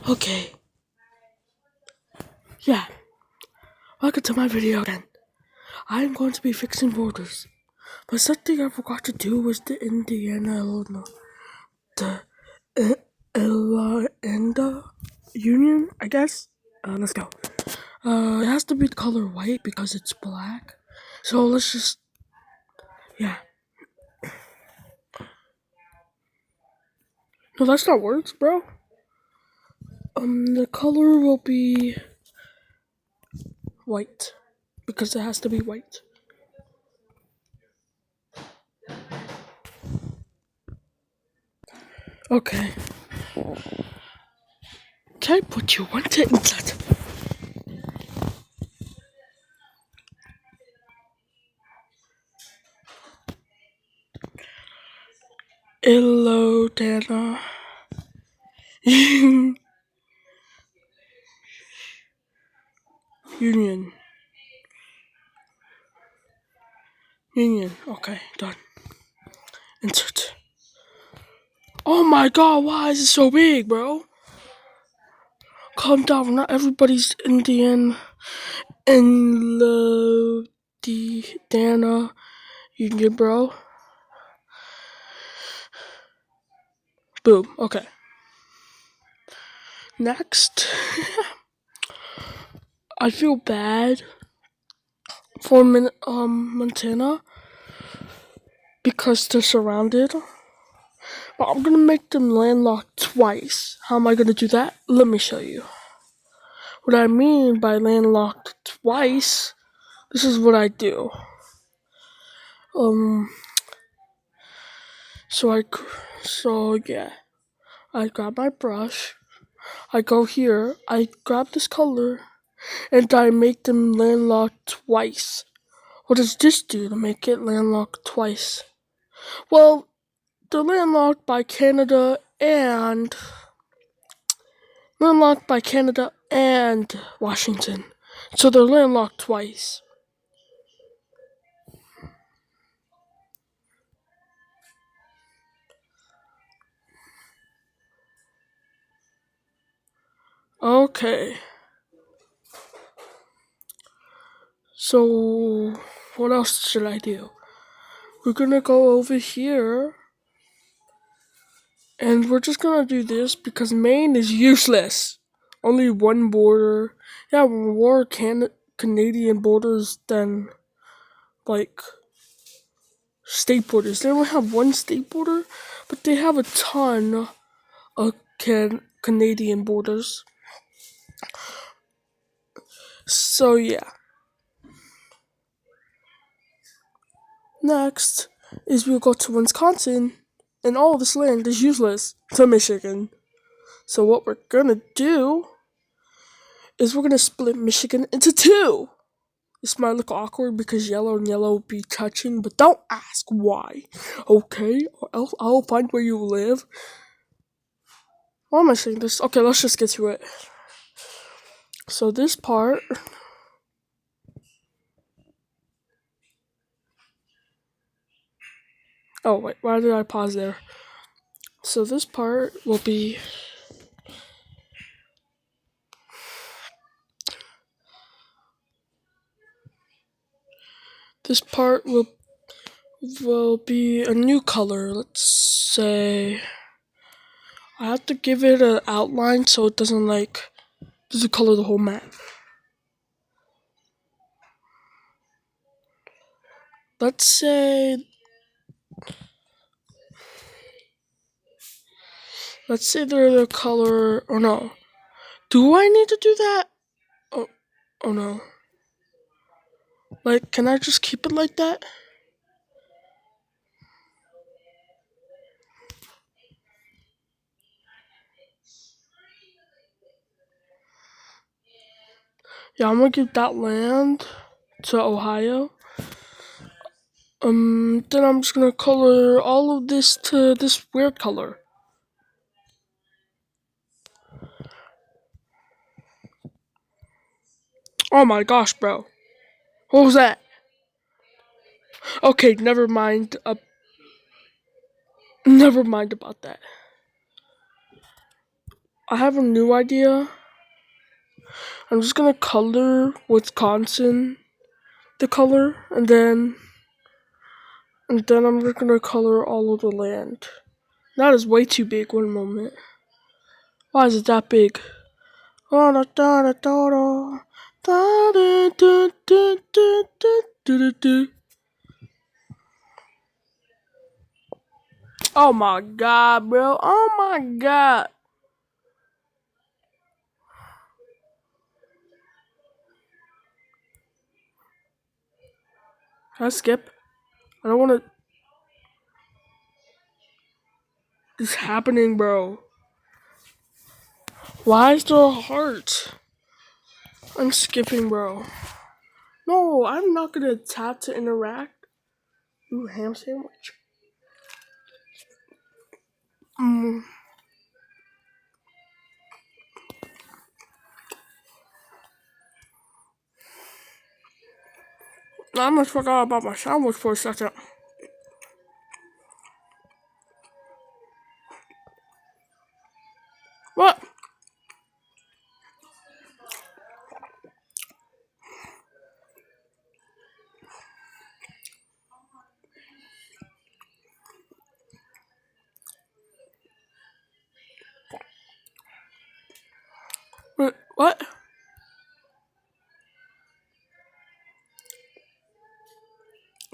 Okay, yeah, welcome to my video again. I'm going to be fixing borders, but something I forgot to do was the Indiana, Illinois, the Illinois Union, I guess. Let's go. It has to be the color white because it's black. So let's just, yeah. No, that's not words, bro. The color will be white because it has to be white. Okay. Can I put you one to inside? Hello, Dana. Union. Union. Okay, done. Insert. Oh my god, why is it so big, bro? Calm down, not everybody's Indian in the Dana Union, bro. Boom, okay. Next, I feel bad for Montana because they're surrounded. But I'm gonna make them landlocked twice. How am I gonna do that? Let me show you. What I mean by landlocked twice, this is what I do. So yeah, I grab my brush, I go here, I grab this color, and I make them landlocked twice. What does this do to make it landlocked twice? Well, they're landlocked by Canada and Washington. So they're landlocked twice. Okay. So what else should I do? We're gonna go over here and we're just gonna do this because Maine is useless. Only one border. Yeah, more Canadian borders than like state borders. They only have one state border, but they have a ton of Canadian borders. So yeah. Next is we'll go to Wisconsin, and all this land is useless to Michigan. So what we're gonna do is we're gonna split Michigan into two. This might look awkward because yellow and yellow will be touching, but don't ask why, okay? Or else I'll find where you live. Why am I saying this? Okay, let's just get to it. So this part. Oh wait, why did I pause there? So this part will be. This part will be a new color. Let's say I have to give it an outline so it doesn't color the whole map. Let's say they're the color, or no. Do I need to do that? Oh no. Like, can I just keep it like that? Yeah, I'm gonna give that land to Ohio. Then I'm just gonna color all of this to this weird color. Oh my gosh, bro. What was that? Okay, never mind. Never mind about that. I have a new idea. I'm just gonna color Wisconsin the color, and then I'm just gonna color all of the land. That is way too big. One moment. Why is it that big? Oh my god, bro. Oh my god. Can I skip? I don't want to. This is happening, bro. Why is there a heart? I'm skipping, bro. No, I'm not gonna tap to interact. Ooh, ham sandwich. Mm. I almost forgot about my sandwich for a second. What? What?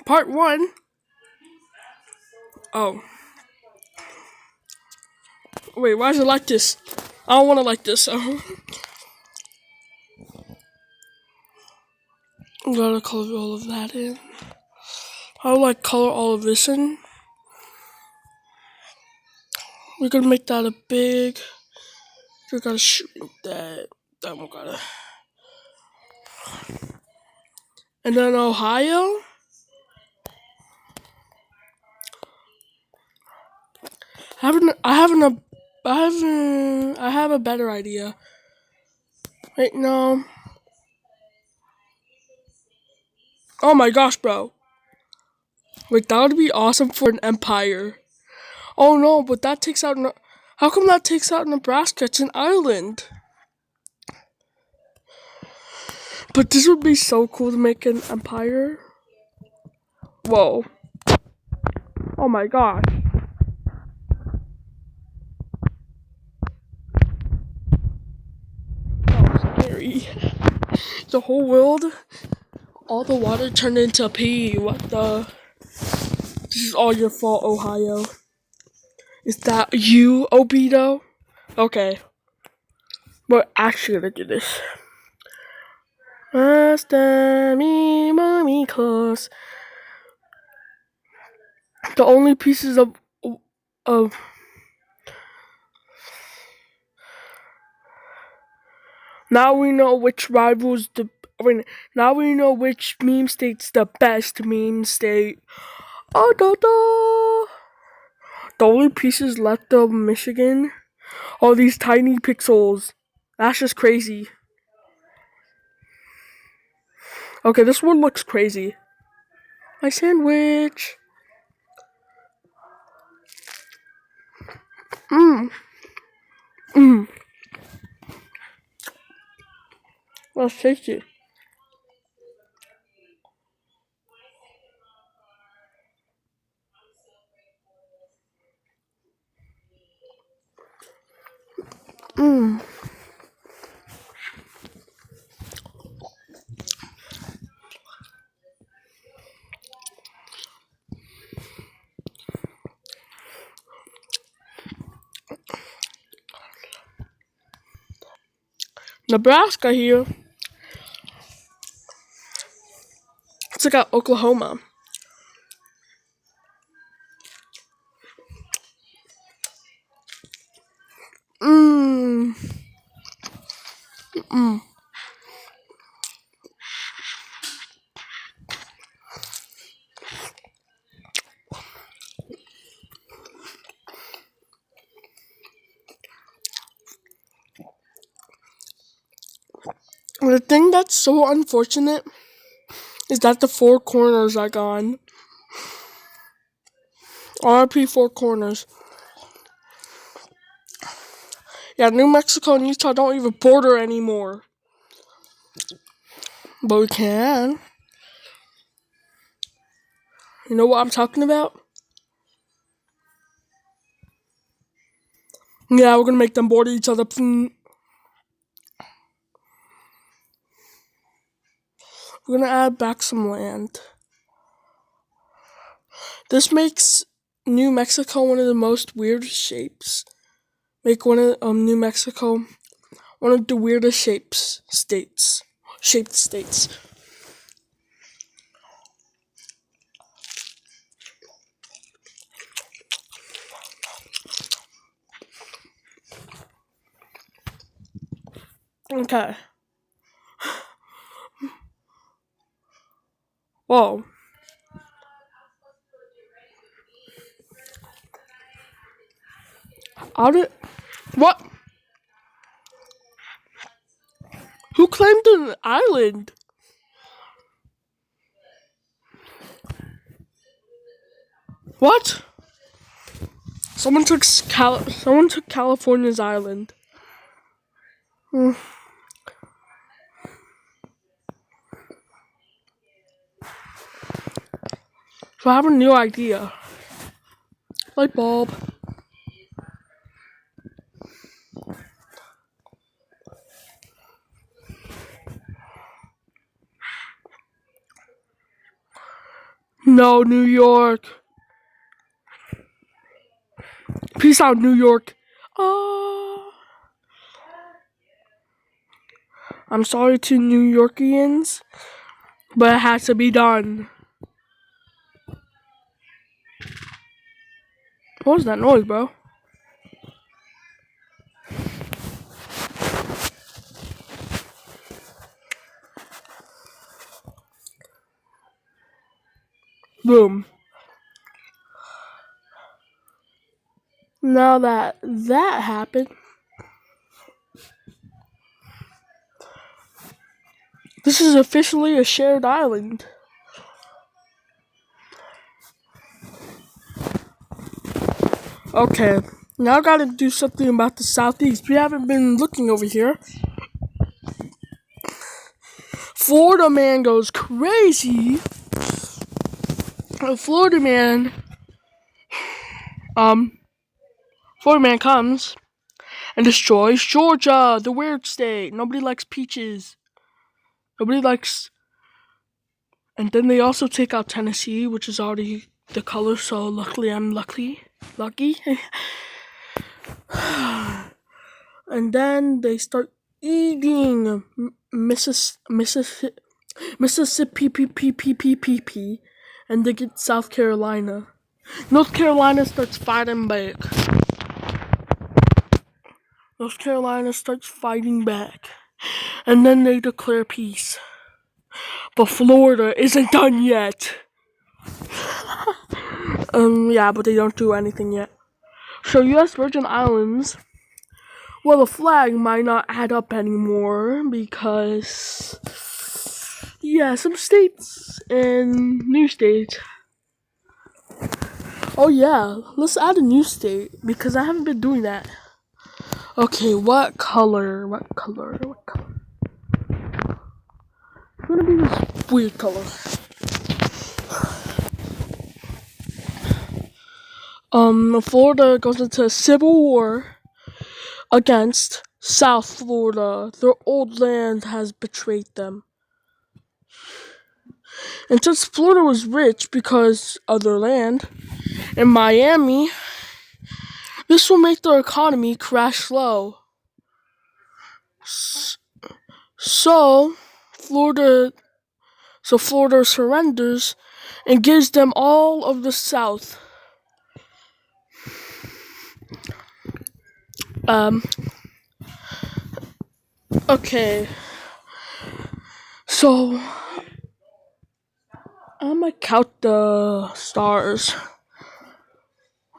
Part 1? Oh. Wait, why is it like this? I don't want to like this, so. I'm gonna color all of that in. I would like color all of this in. We're gonna make that a big. We gotta shrink that. Then we gotta. And then Ohio. I have a better idea. Wait, no. Oh my gosh, bro. Wait, that would be awesome for an empire. Oh no, but that takes out. How come that takes out Nebraska? It's an island. But this would be so cool to make an empire. Whoa. Oh my gosh. Oh, scary. The whole world, all the water turned into pee. What the? This is all your fault, Ohio. Is that you, Obito? Okay. We're actually gonna do this. Last time me, mommy, close. The only pieces of now we know which rivals the. Now we know which meme state's the best meme state. Oh, the only pieces left of Michigan are these tiny pixels. That's just crazy. Okay, this one looks crazy. My sandwich. Mmm. Mmm. That's tasty. Mmm. Nebraska here. It's like Oklahoma. Mmm. Mmm. The thing that's so unfortunate is that the four corners are gone. RP Four Corners. Yeah, New Mexico and Utah don't even border anymore. But we can. You know what I'm talking about? Yeah, we're gonna make them border each other. We're gonna add back some land. This makes New Mexico one of the most weirdest shapes. Make one of New Mexico one of the weirdest shaped states. Okay. Whoa. How did what? Who claimed an island? What? Someone took California's island. Hmm. So I have a new idea. Light bulb. No, New York. Peace out, New York. I'm sorry to New Yorkians, but it has to be done. What was that noise, bro? Boom. Now that happened, this is officially a shared island. Okay, now I gotta do something about the southeast. We haven't been looking over here. Florida man goes crazy. Florida man comes and destroys Georgia, the weird state. Nobody likes peaches. Nobody likes. And then they also take out Tennessee, which is already the color, so luckily I'm lucky. And then they start eating Mississippi, and they get South Carolina. North Carolina starts fighting back. And then they declare peace. But Florida isn't done yet. Yeah, but they don't do anything yet. So U.S. Virgin Islands, well, the flag might not add up anymore because, yeah, some states and new states. Oh yeah, let's add a new state because I haven't been doing that. Okay, what color? It's gonna be this weird color. Florida goes into a civil war against South Florida. Their old land has betrayed them. And since Florida was rich because of their land, in Miami, this will make their economy crash low. So Florida surrenders and gives them all of the South. Okay. So I'm gonna count the stars.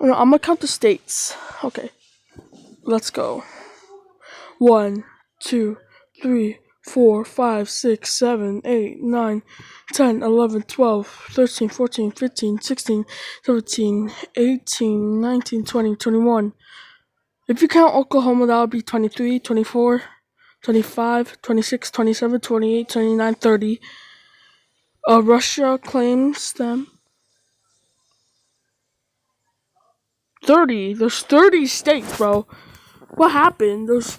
No, I'm gonna count the states. Okay. Let's go. 1, 2, 3, 4, 5, 6, 7, 8, 9, 10, 11, 12, 13, 14, 15, 16, 17, 18, 19, 20, 21. If you count Oklahoma, that would be 23, 24, 25, 26, 27, 28, 29, 30. Russia claims them. 30. There's 30 states, bro. What happened? There's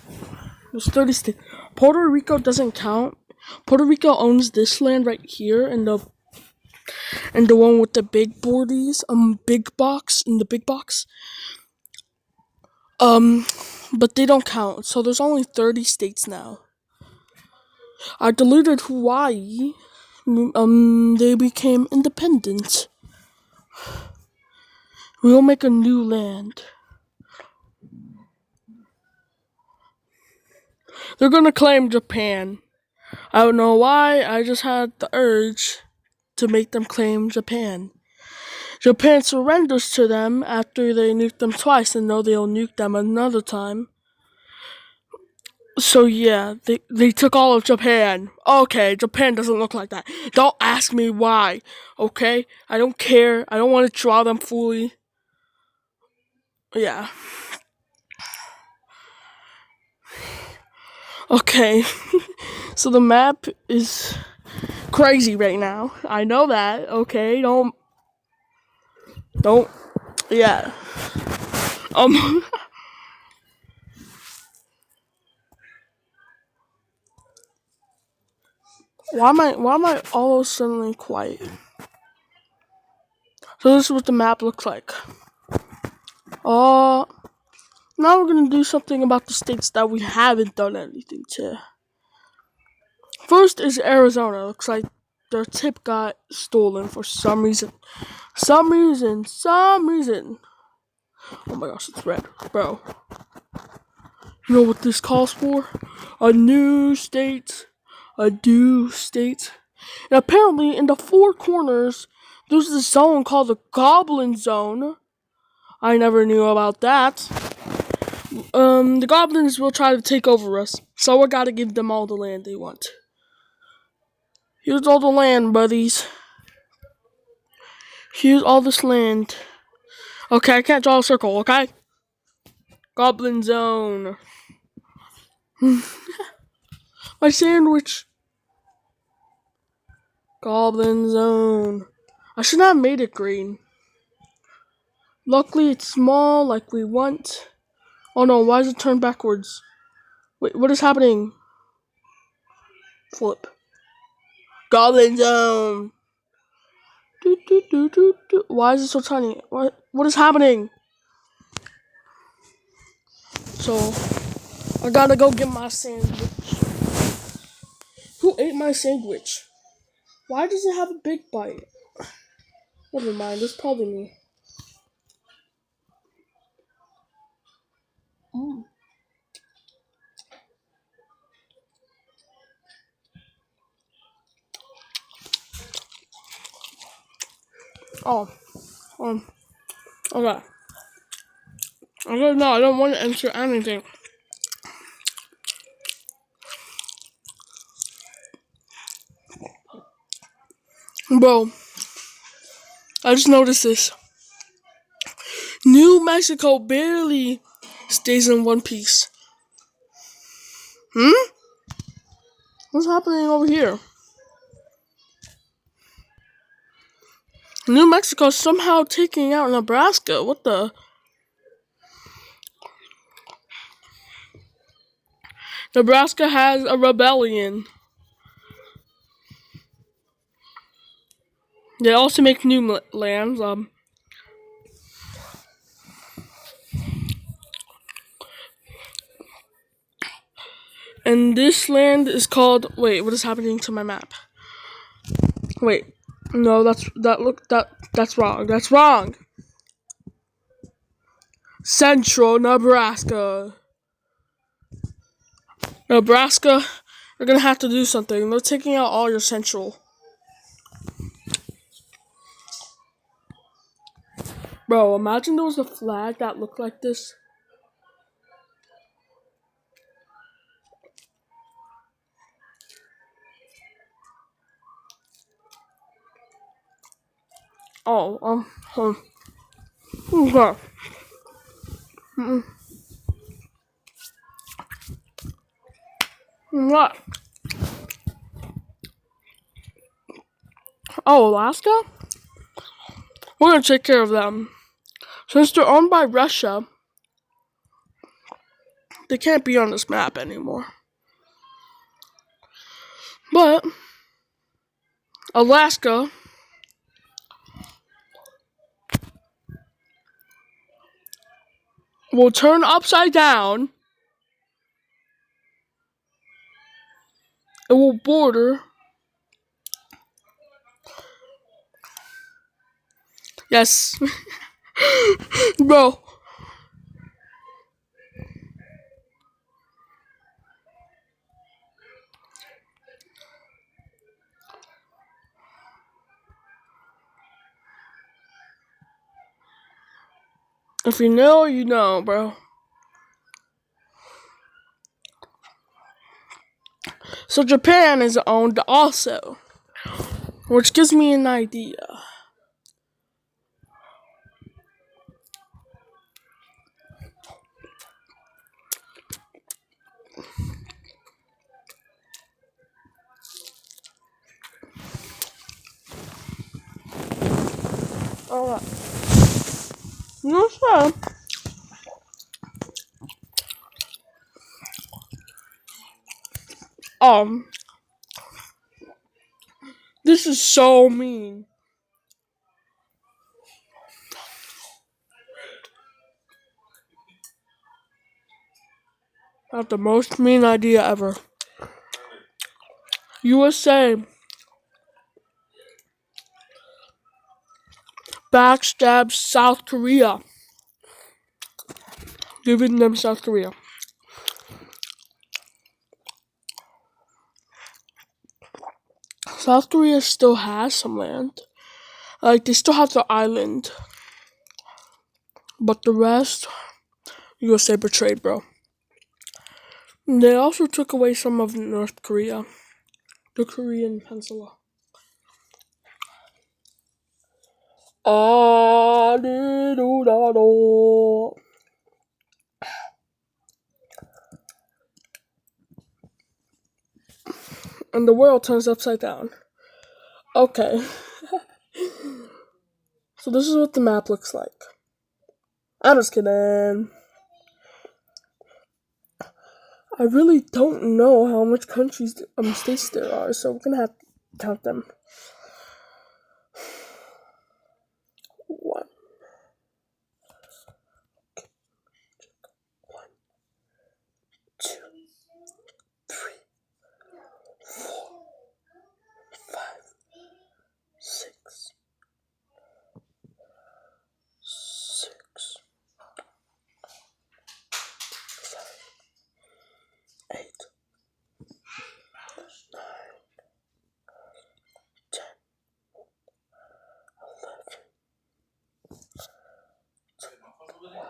30 states. Puerto Rico doesn't count. Puerto Rico owns this land right here, and the one with the big boardies, big box, in the big box. But they don't count. So there's only 30 states now. I deleted Hawaii. They became independent. We'll make a new land. They're gonna claim Japan. I don't know why, I just had the urge to make them claim Japan. Japan surrenders to them after they nuke them twice and know they'll nuke them another time. So yeah, they took all of Japan. Okay, Japan doesn't look like that. Don't ask me why, okay? I don't care. I don't want to draw them fully. Yeah. Okay. So the map is crazy right now. I know that, okay? Don't, yeah. why am I all suddenly quiet? So this is what the map looks like. Now we're gonna do something about the states that we haven't done anything to. First is Arizona. Looks like their tip got stolen for some reason. Some reason. Oh my gosh, it's red, bro. You know what this calls for? A new state. And apparently, in the four corners, there's this zone called the Goblin Zone. I never knew about that. The goblins will try to take over us, so I gotta give them all the land they want. Here's all the land, buddies. Here's all this land. Okay, I can't draw a circle, okay? Goblin Zone. My sandwich. Goblin Zone. I should not have made it green. Luckily, it's small, like we want. Oh no, why is it turned backwards? Wait, what is happening? Flip. Goblin Zone. Why is it so tiny? What is happening? So, I gotta go get my sandwich. Who ate my sandwich? Why does it have a big bite? Never mind, it's probably me. Mm. Oh, okay. I don't know, I don't want to enter anything. Bro, I just noticed this. New Mexico barely stays in one piece. What's happening over here? New Mexico somehow taking out Nebraska. What the? Nebraska has a rebellion. They also make new lands. And this land is called. Wait, what is happening to my map? Wait, no, that's wrong. That's wrong. Central Nebraska. Nebraska, you're gonna have to do something. They're taking out all your central. Bro, imagine there was a flag that looked like this. Oh, okay. What? Oh, Alaska? We're gonna take care of them. Since they're owned by Russia, they can't be on this map anymore. But Alaska will turn upside down. It will border. Yes. Bro. If you know, you know, bro. So Japan is owned also, which gives me an idea. Alright. No, sir. This is so mean. I have the most mean idea ever. USA backstabs South Korea, giving them South Korea. South Korea still has some land. Like, they still have the island. But the rest, USA betrayed, bro. They also took away some of North Korea. The Korean peninsula. And the world turns upside down. Okay. So this is what the map looks like. I'm just kidding. I really don't know how much states there are, so we're gonna have to count them. 1, 2, 3, 4, 5, 6, 7, 8, 9, 10, 11, 12,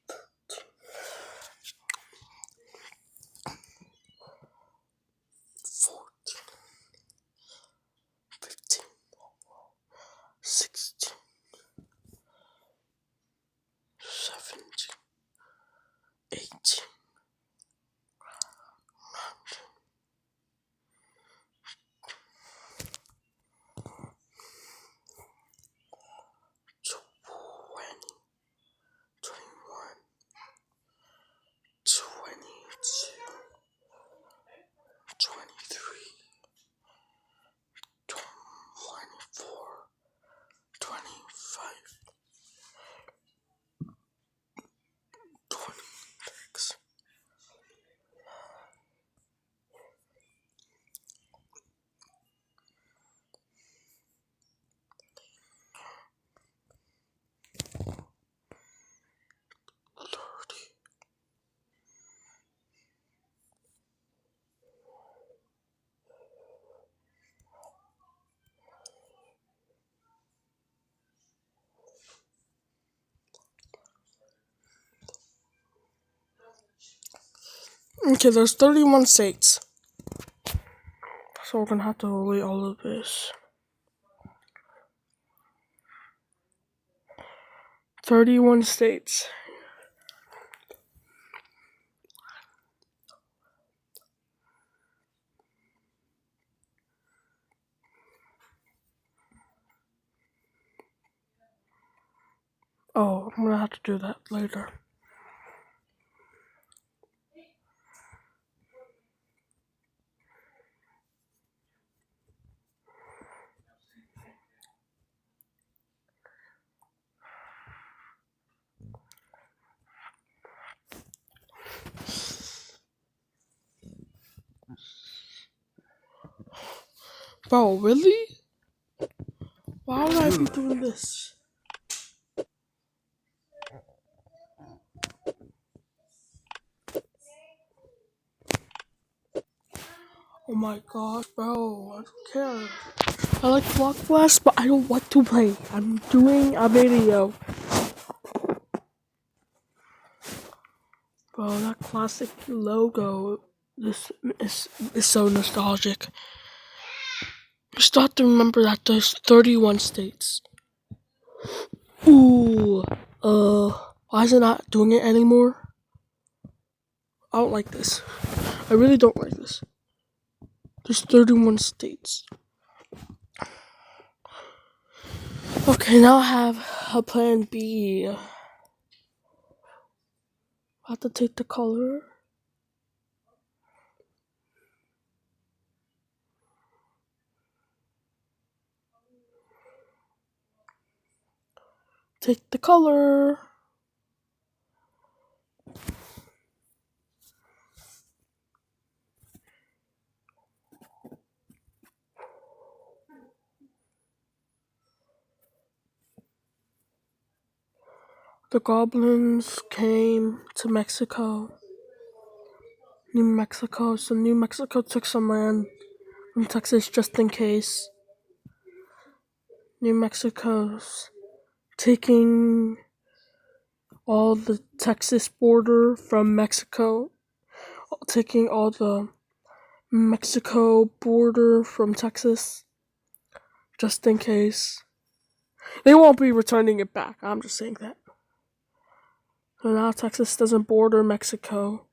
13, 14, 15, 16, 17, 18, 21, 22, 23, 24, 25, 26, 30. Okay, there's 31 states. So we're gonna have to delete all of this. 31 states. Oh, I'm gonna have to do that later. Bro, really? Why would I be doing this? Oh my gosh, bro, I don't care. I like Block Blast, but I don't want to play. I'm doing a video. Bro, that classic logo, this is so nostalgic. You still have to remember that there's 31 states. Ooh, why is it not doing it anymore? I don't like this. I really don't like this. There's 31 states. Okay, now I have a plan B. I have to take the color. Take the color. The goblins came to Mexico. New Mexico. So New Mexico took some land from Texas just in case. New Mexico's taking all the Texas border from Mexico. Taking all the Mexico border from Texas just in case. They won't be returning it back. I'm just saying that. So now Texas doesn't border Mexico.